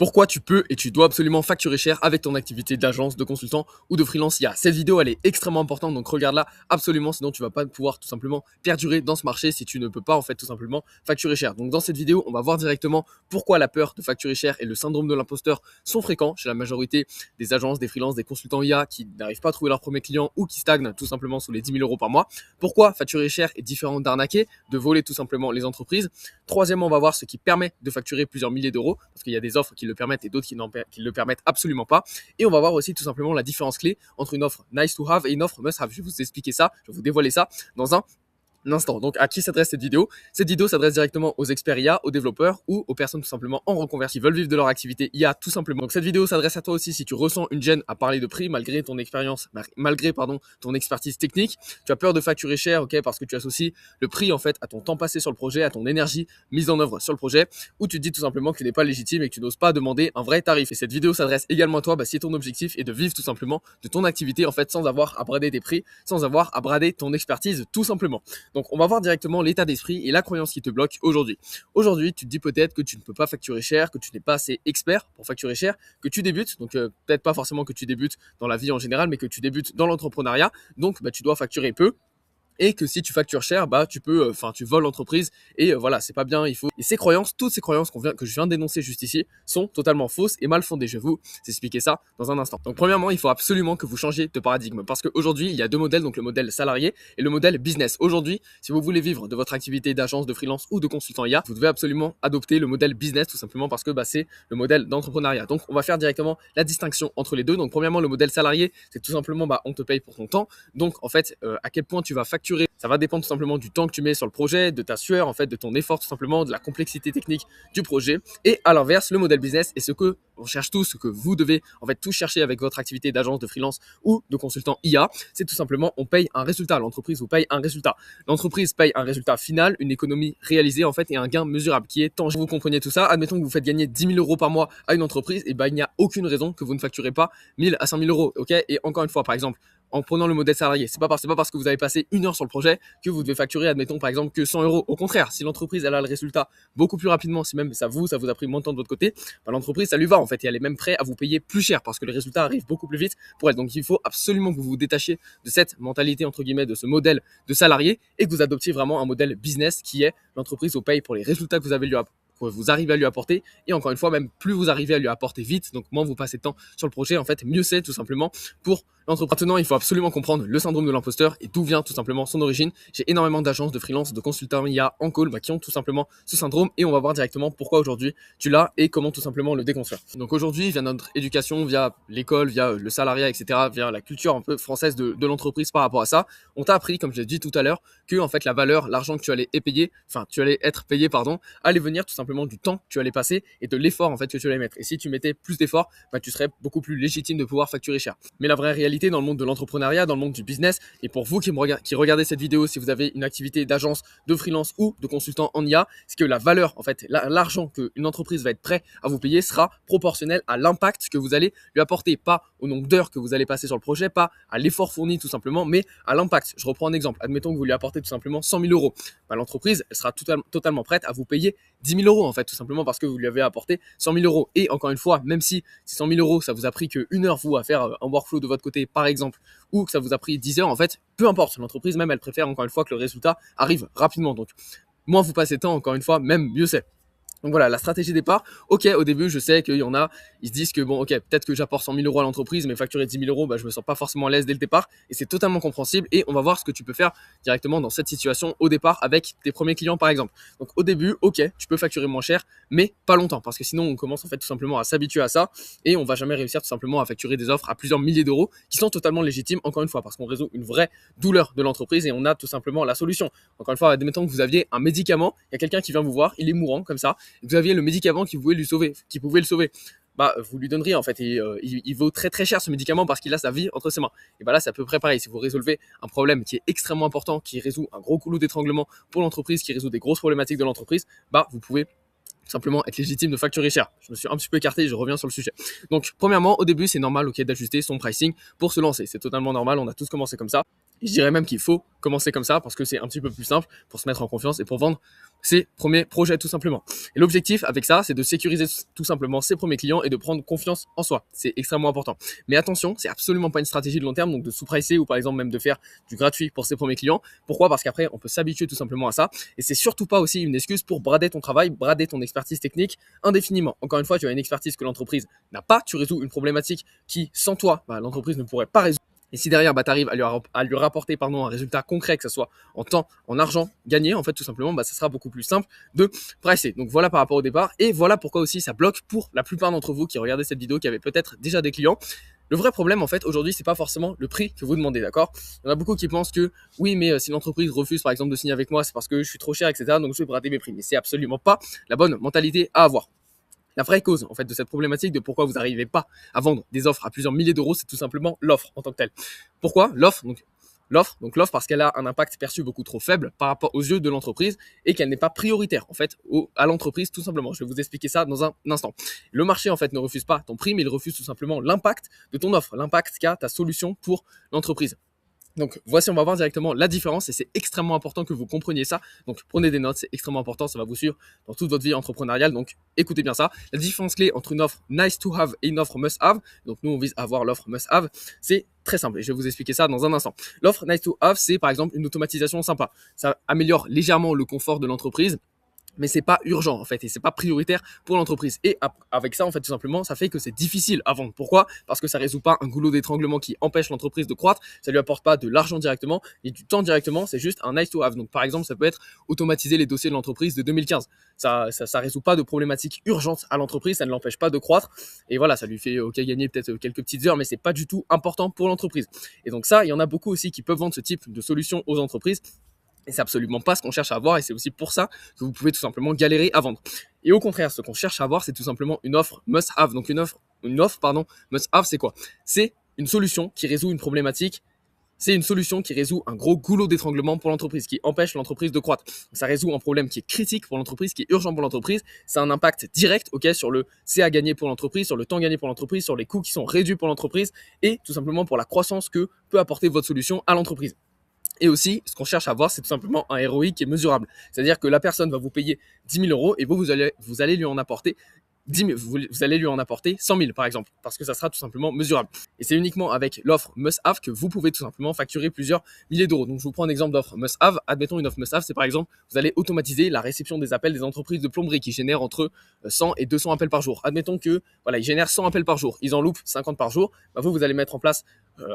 Pourquoi tu peux et tu dois absolument facturer cher avec ton activité d'agence, de consultant ou de freelance IA. Cette vidéo, elle est extrêmement importante, donc regarde-la absolument, sinon tu vas pas pouvoir tout simplement perdurer dans ce marché si tu ne peux pas en fait tout simplement facturer cher. Donc dans cette vidéo, on va voir directement pourquoi la peur de facturer cher et le syndrome de l'imposteur sont fréquents chez la majorité des agences, des freelances, des consultants IA qui n'arrivent pas à trouver leur premier client ou qui stagnent tout simplement sous les 10 000 euros par mois. Pourquoi facturer cher est différent d'arnaquer, de voler tout simplement les entreprises. Troisièmement, on va voir ce qui permet de facturer plusieurs milliers d'euros, parce qu'il y a des offres qui le permettent et d'autres qui ne le permettent absolument pas. Et on va voir aussi tout simplement la différence clé entre une offre nice to have et une offre must have. Je vais vous expliquer ça, je vais vous dévoiler ça dans un instant. Donc, à qui s'adresse cette vidéo? Cette vidéo s'adresse directement aux experts IA, aux développeurs ou aux personnes tout simplement en reconversion qui veulent vivre de leur activité IA tout simplement. Donc, cette vidéo s'adresse à toi aussi si tu ressens une gêne à parler de prix malgré ton expérience, malgré ton expertise technique. Tu as peur de facturer cher, ok, parce que tu associes le prix en fait à ton temps passé sur le projet, à ton énergie mise en œuvre sur le projet, ou tu te dis tout simplement que tu n'es pas légitime et que tu n'oses pas demander un vrai tarif. Et cette vidéo s'adresse également à toi si ton objectif est de vivre tout simplement de ton activité en fait sans avoir à brader tes prix, sans avoir à brader ton expertise tout simplement. Donc, on va voir directement l'état d'esprit et la croyance qui te bloque aujourd'hui. Aujourd'hui, tu te dis peut-être que tu ne peux pas facturer cher, que tu n'es pas assez expert pour facturer cher, que tu débutes, donc peut-être pas forcément que tu débutes dans la vie en général, mais que tu débutes dans l'entrepreneuriat, donc tu dois facturer peu. Et que si tu factures cher, tu peux, tu voles l'entreprise et voilà, c'est pas bien, il faut. Et ces croyances, toutes ces croyances que je viens d'énoncer juste ici, sont totalement fausses et mal fondées. Je vais vous expliquer ça dans un instant. Donc premièrement, il faut absolument que vous changiez de paradigme parce qu'aujourd'hui, il y a deux modèles, donc le modèle salarié et le modèle business. Aujourd'hui, si vous voulez vivre de votre activité d'agence, de freelance ou de consultant IA, vous devez absolument adopter le modèle business tout simplement parce que c'est le modèle d'entrepreneuriat. Donc on va faire directement la distinction entre les deux. Donc premièrement, le modèle salarié, c'est tout simplement on te paye pour ton temps. Donc en fait, à quel point tu vas facturer, ça va dépendre tout simplement du temps que tu mets sur le projet, de ta sueur, en fait, de ton effort tout simplement, de la complexité technique du projet. Et à l'inverse, le modèle business est ce que on cherche tous, ce que vous devez en fait tout chercher avec votre activité d'agence, de freelance ou de consultant IA. C'est tout simplement, on paye un résultat. L'entreprise vous paye un résultat. L'entreprise paye un résultat final, une économie réalisée en fait et un gain mesurable qui est tangible. Vous comprenez tout ça. Admettons que vous faites gagner 10 000 euros par mois à une entreprise, et il n'y a aucune raison que vous ne facturez pas 1000 à 5000 euros. Ok. Et encore une fois, par exemple, en prenant le modèle salarié, c'est pas parce que vous avez passé une heure sur le projet que vous devez facturer, admettons par exemple que 100 euros. Au contraire, si l'entreprise elle a le résultat beaucoup plus rapidement, si même ça vous a pris moins de temps de votre côté, l'entreprise ça lui va en fait et elle est même prête à vous payer plus cher parce que le résultat arrive beaucoup plus vite pour elle. Donc il faut absolument que vous vous détachiez de cette mentalité entre guillemets, de ce modèle de salarié et que vous adoptiez vraiment un modèle business qui est l'entreprise vous paye pour les résultats que vous arrivez à lui apporter. Et encore une fois, même plus vous arrivez à lui apporter vite, donc moins vous passez de temps sur le projet, en fait, mieux c'est tout simplement pour l'entreprise. Maintenant, il faut absolument comprendre le syndrome de l'imposteur et d'où vient tout simplement son origine. J'ai énormément d'agences, de freelance, de consultants IA en call qui ont tout simplement ce syndrome et on va voir directement pourquoi aujourd'hui tu l'as et comment tout simplement le déconstruire. Donc aujourd'hui, via notre éducation, via l'école, via le salariat, etc., via la culture un peu française de l'entreprise par rapport à ça, on t'a appris, comme je l'ai dit tout à l'heure, que en fait la valeur, l'argent que tu allais être payé, allait venir tout simplement du temps que tu allais passer et de l'effort en fait que tu allais mettre. Et si tu mettais plus d'efforts, tu serais beaucoup plus légitime de pouvoir facturer cher. Mais la vraie réalité dans le monde de l'entrepreneuriat, dans le monde du business, et pour vous qui regardez cette vidéo, si vous avez une activité d'agence, de freelance ou de consultant en IA, c'est que la valeur, en fait, l'argent qu'une entreprise va être prête à vous payer sera proportionnel à l'impact que vous allez lui apporter, pas au nombre d'heures que vous allez passer sur le projet, pas à l'effort fourni tout simplement, mais à l'impact. Je reprends un exemple. Admettons que vous lui apportez tout simplement 100 000 euros. L'entreprise elle sera totalement prête à vous payer 10 000 euros en fait, tout simplement parce que vous lui avez apporté 100 000 euros. Et encore une fois, même si ces 100 000 euros, ça vous a pris qu'une heure vous à faire un workflow de votre côté par exemple, ou que ça vous a pris 10 heures en fait, peu importe. L'entreprise même, elle préfère encore une fois que le résultat arrive rapidement. Donc, moins vous passez de temps, encore une fois, même mieux c'est. Donc voilà, la stratégie départ. Ok, au début, je sais qu'il y en a, ils se disent que bon, ok, peut-être que j'apporte 100 000 euros à l'entreprise, mais facturer 10 000 euros, je me sens pas forcément à l'aise dès le départ. Et c'est totalement compréhensible. Et on va voir ce que tu peux faire directement dans cette situation au départ avec tes premiers clients, par exemple. Donc au début, ok, tu peux facturer moins cher, mais pas longtemps, parce que sinon, on commence en fait tout simplement à s'habituer à ça et on va jamais réussir tout simplement à facturer des offres à plusieurs milliers d'euros qui sont totalement légitimes, encore une fois, parce qu'on résout une vraie douleur de l'entreprise et on a tout simplement la solution. Encore une fois, admettons que vous aviez un médicament, il y a quelqu'un qui vient vous voir, il est mourant comme ça, vous aviez le médicament qui pouvait le sauver, vous lui donneriez en fait et il vaut très très cher ce médicament parce qu'il a sa vie entre ses mains. Et là c'est à peu près pareil. Si vous résolvez un problème qui est extrêmement important, qui résout un gros goulot d'étranglement pour l'entreprise, qui résout des grosses problématiques de l'entreprise, vous pouvez tout simplement être légitime de facturer cher. Je me suis un petit peu écarté et je reviens sur le sujet. Donc premièrement, au début c'est normal d'ajuster son pricing pour se lancer. C'est totalement normal, on a tous commencé comme ça. Je dirais même qu'il faut commencer comme ça parce que c'est un petit peu plus simple pour se mettre en confiance et pour vendre ses premiers projets tout simplement. Et l'objectif avec ça, c'est de sécuriser tout simplement ses premiers clients et de prendre confiance en soi. C'est extrêmement important. Mais attention, c'est absolument pas une stratégie de long terme, donc de sous-pricer ou par exemple même de faire du gratuit pour ses premiers clients. Pourquoi? Parce qu'après, on peut s'habituer tout simplement à ça. Et c'est surtout pas aussi une excuse pour brader ton travail, brader ton expertise technique indéfiniment. Encore une fois, tu as une expertise que l'entreprise n'a pas, tu résous une problématique qui, sans toi, l'entreprise ne pourrait pas résoudre. Et si derrière, tu arrives à lui rapporter un résultat concret, que ce soit en temps, en argent gagné, en fait, tout simplement, ça sera beaucoup plus simple de pricer. Donc voilà par rapport au départ. Et voilà pourquoi aussi ça bloque pour la plupart d'entre vous qui regardaient cette vidéo, qui avaient peut-être déjà des clients. Le vrai problème, en fait, aujourd'hui, c'est pas forcément le prix que vous demandez, d'accord? Il y en a beaucoup qui pensent que, oui, mais si l'entreprise refuse, par exemple, de signer avec moi, c'est parce que je suis trop cher, etc. Donc je vais brader mes prix. Mais c'est absolument pas la bonne mentalité à avoir. La vraie cause en fait de cette problématique de pourquoi vous n'arrivez pas à vendre des offres à plusieurs milliers d'euros, c'est tout simplement l'offre en tant que telle. Pourquoi l'offre? L'offre parce qu'elle a un impact perçu beaucoup trop faible par rapport aux yeux de l'entreprise et qu'elle n'est pas prioritaire en fait à l'entreprise tout simplement. Je vais vous expliquer ça dans un instant. Le marché en fait ne refuse pas ton prix, mais il refuse tout simplement l'impact de ton offre, l'impact qu'a ta solution pour l'entreprise. Donc voici, on va voir directement la différence et c'est extrêmement important que vous compreniez ça. Donc prenez des notes, c'est extrêmement important, ça va vous suivre dans toute votre vie entrepreneuriale. Donc écoutez bien ça. La différence clé entre une offre nice to have et une offre must have, donc nous on vise à avoir l'offre must have, c'est très simple et je vais vous expliquer ça dans un instant. L'offre nice to have, c'est par exemple une automatisation sympa. Ça améliore légèrement le confort de l'entreprise, mais c'est pas urgent en fait et c'est pas prioritaire pour l'entreprise. Et avec ça en fait tout simplement ça fait que c'est difficile à vendre. Pourquoi? Parce que ça résout pas un goulot d'étranglement qui empêche l'entreprise de croître, ça lui apporte pas de l'argent directement et du temps directement, c'est juste un nice to have. Donc par exemple ça peut être automatiser les dossiers de l'entreprise de 2015. Ça résout pas de problématiques urgentes à l'entreprise, ça ne l'empêche pas de croître et voilà, ça lui fait gagner peut-être quelques petites heures, mais c'est pas du tout important pour l'entreprise. Et donc ça, il y en a beaucoup aussi qui peuvent vendre ce type de solution aux entreprises. Et c'est absolument pas ce qu'on cherche à avoir et c'est aussi pour ça que vous pouvez tout simplement galérer à vendre. Et au contraire, ce qu'on cherche à avoir, c'est tout simplement une offre must have. Donc une offre must have, c'est quoi? C'est une solution qui résout une problématique. C'est une solution qui résout un gros goulot d'étranglement pour l'entreprise, qui empêche l'entreprise de croître. Ça résout un problème qui est critique pour l'entreprise, qui est urgent pour l'entreprise. Ça a un impact direct, sur le CA gagné pour l'entreprise, sur le temps gagné pour l'entreprise, sur les coûts qui sont réduits pour l'entreprise et tout simplement pour la croissance que peut apporter votre solution à l'entreprise. Et aussi, ce qu'on cherche à avoir, c'est tout simplement un ROI qui est mesurable. C'est-à-dire que la personne va vous payer 10 000 euros et vous allez lui en apporter 100 000 par exemple, parce que ça sera tout simplement mesurable. Et c'est uniquement avec l'offre must-have que vous pouvez tout simplement facturer plusieurs milliers d'euros. Donc je vous prends un exemple d'offre must-have. Admettons une offre must-have, c'est par exemple, vous allez automatiser la réception des appels des entreprises de plomberie qui génèrent entre 100 et 200 appels par jour. Admettons que ils génèrent 100 appels par jour, ils en loupent 50 par jour. Vous allez mettre en place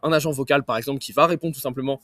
un agent vocal par exemple qui va répondre tout simplement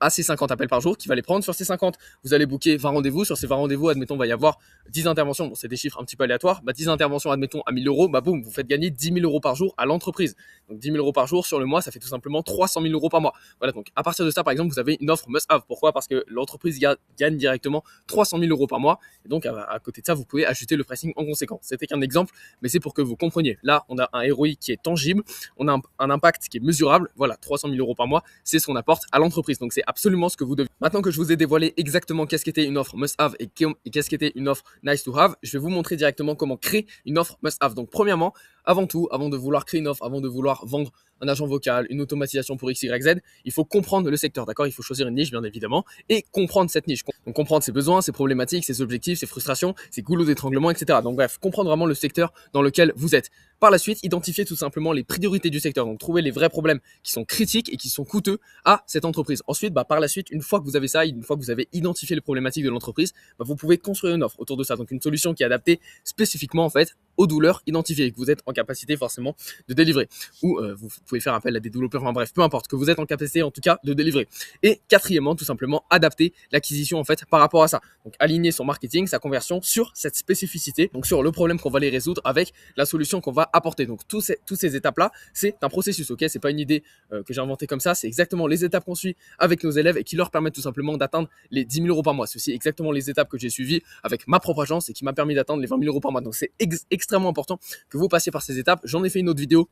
à ces 50 appels par jour, qui va les prendre sur ces 50. Vous allez booker 20 rendez-vous. Sur ces 20 rendez-vous, admettons, il va y avoir 10 interventions. Bon, c'est des chiffres un petit peu aléatoires. 10 interventions, admettons, à 1 000 euros. Boum, vous faites gagner 10 000 euros par jour à l'entreprise. Donc, 10 000 euros par jour sur le mois, ça fait tout simplement 300 000 euros par mois. Voilà, donc à partir de ça, par exemple, vous avez une offre must-have. Pourquoi? Parce que l'entreprise gagne directement 300 000 euros par mois. Et donc, à côté de ça, vous pouvez ajuster le pricing en conséquence. C'était qu'un exemple, mais c'est pour que vous compreniez. Là, on a un ROI qui est tangible. On a un impact qui est mesurable. Voilà, 300 000 euros par mois, c'est ce qu'on apporte à l'entreprise. Donc, c'est absolument ce que vous devez. Maintenant que je vous ai dévoilé exactement qu'est-ce qu'était une offre must-have et qu'est-ce qu'était une offre nice-to-have, je vais vous montrer directement comment créer une offre must-have. Donc premièrement, avant tout, avant de vouloir créer une offre, avant de vouloir vendre un agent vocal, une automatisation pour X, Y, Z, il faut comprendre le secteur, d'accord? Il faut choisir une niche, bien évidemment, et comprendre cette niche. Donc comprendre ses besoins, ses problématiques, ses objectifs, ses frustrations, ses goulots d'étranglement, etc. Donc bref, comprendre vraiment le secteur dans lequel vous êtes. Par la suite, identifier tout simplement les priorités du secteur. Donc trouver les vrais problèmes qui sont critiques et qui sont coûteux à cette entreprise. Ensuite, par la suite, une fois que vous avez ça, une fois que vous avez identifié les problématiques de l'entreprise, vous pouvez construire une offre autour de ça. Donc une solution qui est adaptée spécifiquement en fait aux douleurs identifiées et que vous êtes en capacité forcément de délivrer. Ou vous pouvez faire appel à des développeurs, enfin bref, peu importe, que vous êtes en capacité en tout cas de délivrer. Et quatrièmement, tout simplement, adapter l'acquisition en fait par rapport à ça. Donc aligner son marketing, sa conversion sur cette spécificité, donc sur le problème qu'on va aller résoudre avec la solution qu'on va apporter. Donc toutes ces étapes-là, c'est un processus, ok? C'est pas une idée que j'ai inventée comme ça, c'est exactement les étapes qu'on suit avec nos élèves et qui leur permettent tout simplement d'atteindre les 10 000 euros par mois. C'est aussi exactement les étapes que j'ai suivies avec ma propre agence et qui m'a permis d'atteindre les 20 000 euros par mois. Donc c'est extrêmement important que vous passiez par ces étapes. J'en ai fait une autre vidéo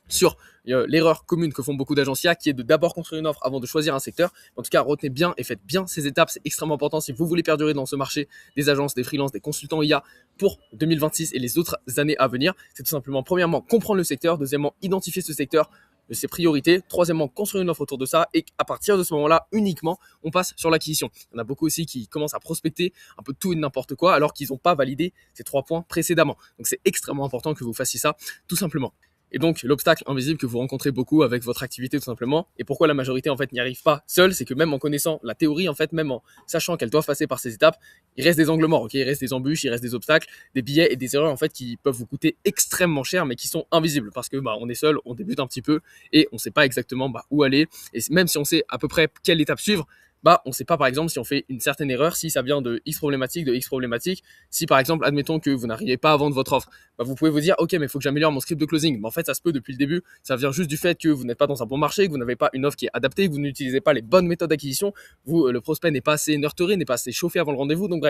sur l'erreur commune que font beaucoup d'agencias, qui est de d'abord construire une offre avant de choisir un secteur. En tout cas, retenez bien et faites bien ces étapes, c'est extrêmement important si vous voulez perdurer dans ce marché des agences, des freelances, des consultants IA pour 2026 et les autres années à venir. C'est tout simplement, premièrement, comprendre le secteur, deuxièmement, identifier ce secteur, de ses priorités. Troisièmement, construire une offre autour de ça et à partir de ce moment-là, uniquement, on passe sur l'acquisition. Il y en a beaucoup aussi qui commencent à prospecter un peu tout et n'importe quoi alors qu'ils n'ont pas validé ces 3 points précédemment. Donc c'est extrêmement important que vous fassiez ça tout simplement. Et donc, l'obstacle invisible que vous rencontrez beaucoup avec votre activité, tout simplement, et pourquoi la majorité, en fait, n'y arrive pas seule, c'est que même en connaissant la théorie, en fait, même en sachant qu'elle doit passer par ces étapes, il reste des angles morts, ok, il reste des embûches, il reste des obstacles, des billets et des erreurs, en fait, qui peuvent vous coûter extrêmement cher, mais qui sont invisibles, parce que, on est seul, on débute un petit peu, et on sait pas exactement, où aller, et même si on sait à peu près quelle étape suivre, on ne sait pas par exemple si on fait une certaine erreur, si ça vient de X problématique, si par exemple, admettons que vous n'arrivez pas à vendre votre offre, vous pouvez vous dire, ok, mais il faut que j'améliore mon script de closing. Mais en fait, ça se peut depuis le début, ça vient juste du fait que vous n'êtes pas dans un bon marché, que vous n'avez pas une offre qui est adaptée, que vous n'utilisez pas les bonnes méthodes d'acquisition, le prospect n'est pas assez nurturé, n'est pas assez chauffé avant le rendez-vous, donc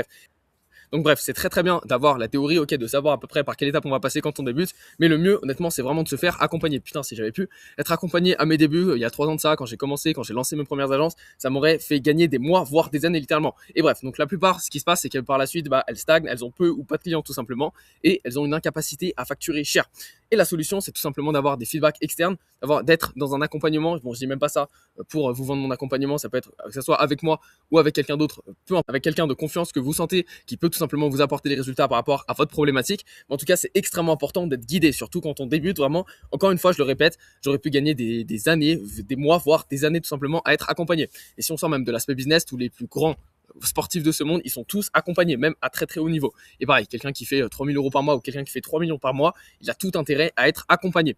bref, c'est très bien d'avoir la théorie, ok, de savoir à peu près par quelle étape on va passer quand on débute, mais le mieux, honnêtement, c'est vraiment de se faire accompagner. Putain, si j'avais pu être accompagné à mes débuts, il y a 3 ans de ça, quand j'ai commencé, quand j'ai lancé mes premières agences, ça m'aurait fait gagner des mois, voire des années littéralement. Et bref, donc la plupart, ce qui se passe, c'est que par la suite, elles stagnent, elles ont peu ou pas de clients tout simplement, et elles ont une incapacité à facturer cher. Et la solution, c'est tout simplement d'avoir des feedbacks externes, d'être dans un accompagnement. Bon, je dis même pas ça pour vous vendre mon accompagnement, ça peut être que ce soit avec moi ou avec quelqu'un d'autre, peu importe, avec quelqu'un de confiance que vous sentez, qui peut tout simplement vous apporter des résultats par rapport à votre problématique. Mais en tout cas, c'est extrêmement important d'être guidé, surtout quand on débute vraiment. Encore une fois, je le répète, j'aurais pu gagner des années, des mois, voire des années tout simplement à être accompagné. Et si on sort même de l'aspect business, tous les plus grands sportifs de ce monde, ils sont tous accompagnés, même à très haut niveau. Et pareil, quelqu'un qui fait 3 000 euros par mois ou quelqu'un qui fait 3 millions par mois, il a tout intérêt à être accompagné.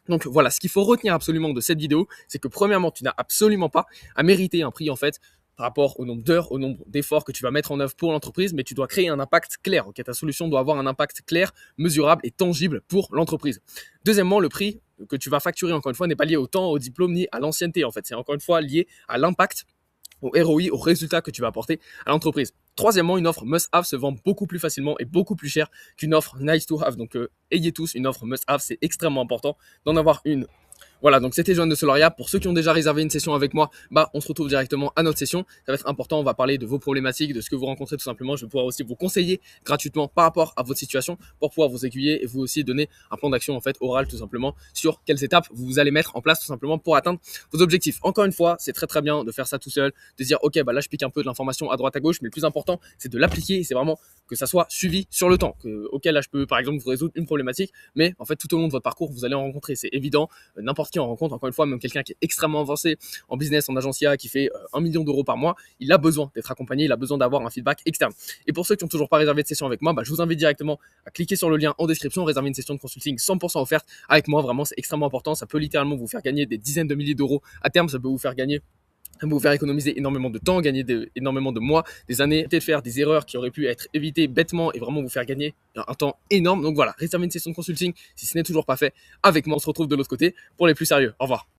Donc voilà, ce qu'il faut retenir absolument de cette vidéo, c'est que premièrement, tu n'as absolument pas à mériter un prix en fait par rapport au nombre d'heures, au nombre d'efforts que tu vas mettre en œuvre pour l'entreprise, mais tu dois créer un impact clair. Okay, ta solution doit avoir un impact clair, mesurable et tangible pour l'entreprise. Deuxièmement, le prix que tu vas facturer, encore une fois, n'est pas lié au temps, au diplôme ni à l'ancienneté. En fait, c'est encore une fois lié à l'impact, au ROI, au résultat que tu vas apporter à l'entreprise. Troisièmement, une offre must-have se vend beaucoup plus facilement et beaucoup plus cher qu'une offre nice-to-have. Donc, ayez tous une offre must-have, c'est extrêmement important d'en avoir une. Voilà, donc c'était Joanne de Soloria. Pour ceux qui ont déjà réservé une session avec moi, on se retrouve directement à notre session. Ça va être important, on va parler de vos problématiques, de ce que vous rencontrez tout simplement. Je vais pouvoir aussi vous conseiller gratuitement par rapport à votre situation pour pouvoir vous aiguiller et vous aussi donner un plan d'action en fait oral tout simplement sur quelles étapes vous allez mettre en place tout simplement pour atteindre vos objectifs. Encore une fois, c'est très bien de faire ça tout seul, de se dire ok, là je pique un peu de l'information à droite à gauche, mais le plus important c'est de l'appliquer et c'est vraiment que ça soit suivi sur le temps. Ok, là je peux par exemple vous résoudre une problématique, mais en fait tout au long de votre parcours vous allez en rencontrer, c'est évident. N'importe qui en rencontre, encore une fois, même quelqu'un qui est extrêmement avancé en business, en agencia, qui fait 1 million d'euros par mois, il a besoin d'être accompagné, il a besoin d'avoir un feedback externe. Et pour ceux qui n'ont toujours pas réservé de session avec moi, je vous invite directement à cliquer sur le lien en description, réserver une session de consulting 100% offerte avec moi. Vraiment, c'est extrêmement important. Ça peut littéralement vous faire gagner des dizaines de milliers d'euros à terme. Ça peut vous faire économiser énormément de temps, gagner énormément de mois, des années, peut-être faire des erreurs qui auraient pu être évitées bêtement et vraiment vous faire gagner un temps énorme. Donc voilà, réservez une session de consulting si ce n'est toujours pas fait avec moi. On se retrouve de l'autre côté pour les plus sérieux. Au revoir.